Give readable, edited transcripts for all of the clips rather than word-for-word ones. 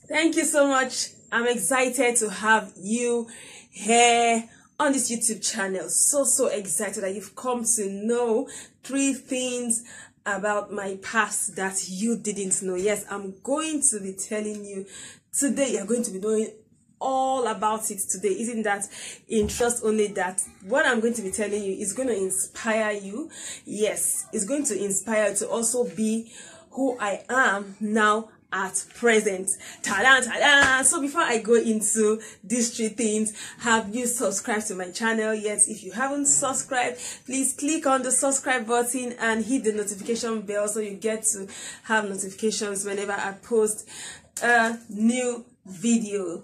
Thank you so much. I'm excited to have you here on this YouTube channel. So excited that you've come to know 3 things about my past that you didn't know. Yes, I'm going to be telling you today. You're going to be knowing all about it today. Isn't that interest? Only that what I'm going to be telling you is going to inspire you. Yes, it's going to inspire you to also be who I am now at present. Ta-da! So before I go into these 3 things, have you subscribed to my channel yet? If you haven't subscribed, please click on the subscribe button and hit the notification bell so you get to have notifications whenever I post a new video.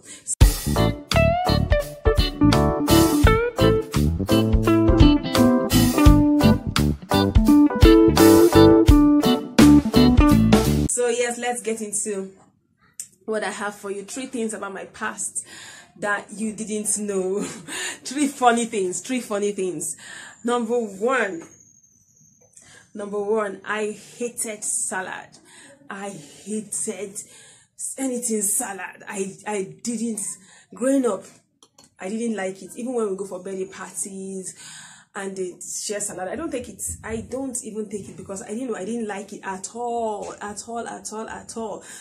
So yes, let's get into what I have for you. 3 things about my past that you didn't know. 3 funny things. Number one, I hated salad. I hated anything salad. I didn't, growing up, I didn't like it. Even when we go for birthday parties and they share salad, I don't take it. I don't even take it because I didn't like it at all.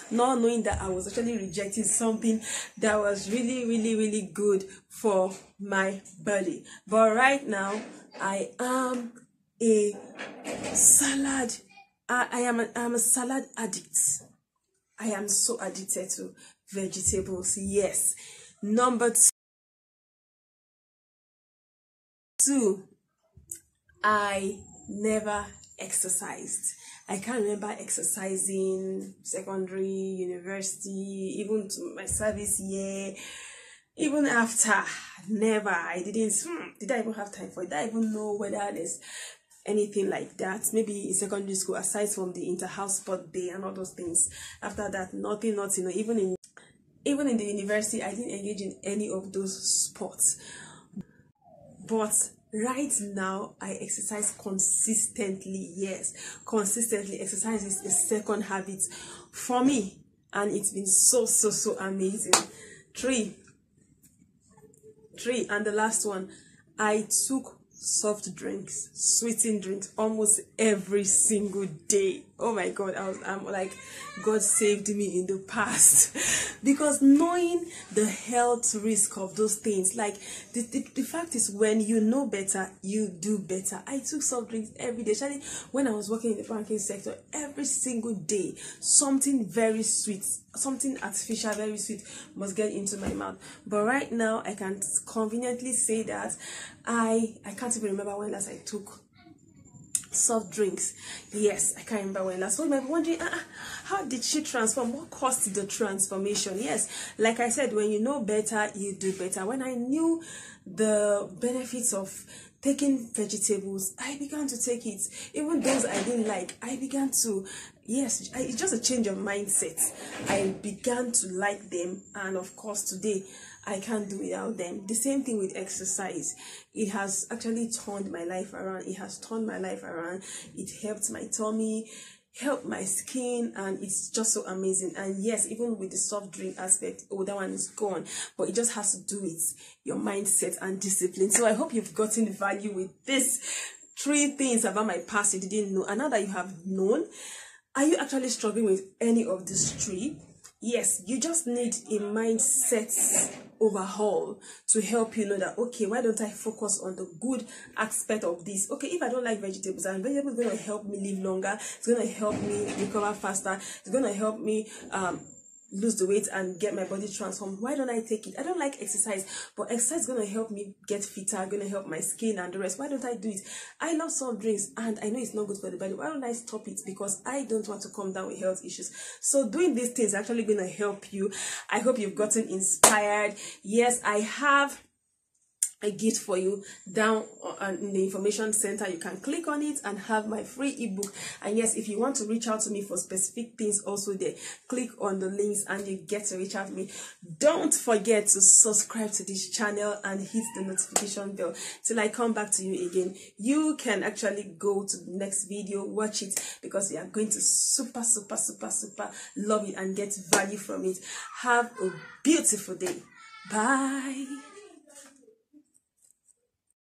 Not knowing that I was actually rejecting something that was really good for my body. But right now, I am a salad. I'm a salad addict. I am so addicted to vegetables. Yes. Number 2, I never exercised. I can't remember exercising secondary, university, even to my service year, even after. Never. I didn't. Did I even have time for it? Did I even know whether there's anything like that? Maybe in secondary school, aside from the inter-house sport day and all those things. After that, nothing. Even in the university, I didn't engage in any of those sports. But right now, I exercise consistently. Yes, consistently. Exercise is a second habit for me, and it's been so amazing. 3, and the last one, I took soft drinks, sweetened drinks almost every single day. Oh my God, I'm like, God saved me in the past. Because knowing the health risk of those things, like the fact is, when you know better, you do better. I took soft drinks every day, especially when I was working in the banking sector. Every single day, something very sweet, something artificial, very sweet must get into my mouth. But right now, I can conveniently say that I can't even remember when last I took soft drinks. Yes, I can't remember when last. So you might be wondering, how did she transform? What caused the transformation? Yes, like I said, when you know better, you do better. When I knew the benefits of taking vegetables, I began to take it. Even those I didn't like, I began to, yes, it's just a change of mindset. I began to like them, and of course today I can't do without them. The same thing with exercise. It has actually turned my life around. It helped my tummy, helped my skin, and it's just so amazing. And yes, even with the soft drink aspect, that one is gone. But it just has to do with your mindset and discipline. So I hope you've gotten value with this 3 things about my past you didn't know. And now that you have known, are you actually struggling with any of these 3? Yes, you just need a mindset overhaul to help you know that, okay, why don't I focus on the good aspect of this? Okay, if I don't like vegetables, and vegetables is going to help me live longer, it's going to help me recover faster, it's going to help me lose the weight and get my body transformed. Why don't I take it? I don't like exercise, but exercise is going to help me get fitter, going to help my skin and the rest. Why don't I do it? I love soft drinks and I know it's not good for the body. Why don't I stop it? Because I don't want to come down with health issues. So doing these things is actually going to help you. I hope you've gotten inspired. Yes, I have a gift for you down in the information center. You can click on it and have my free ebook. And yes, if you want to reach out to me for specific things, also there, click on the links and you get to reach out to me. Don't forget to subscribe to this channel and hit the notification bell till I come back to you again. You can actually go to the next video, watch it, because you are going to super love it and get value from it. Have a beautiful day. Bye.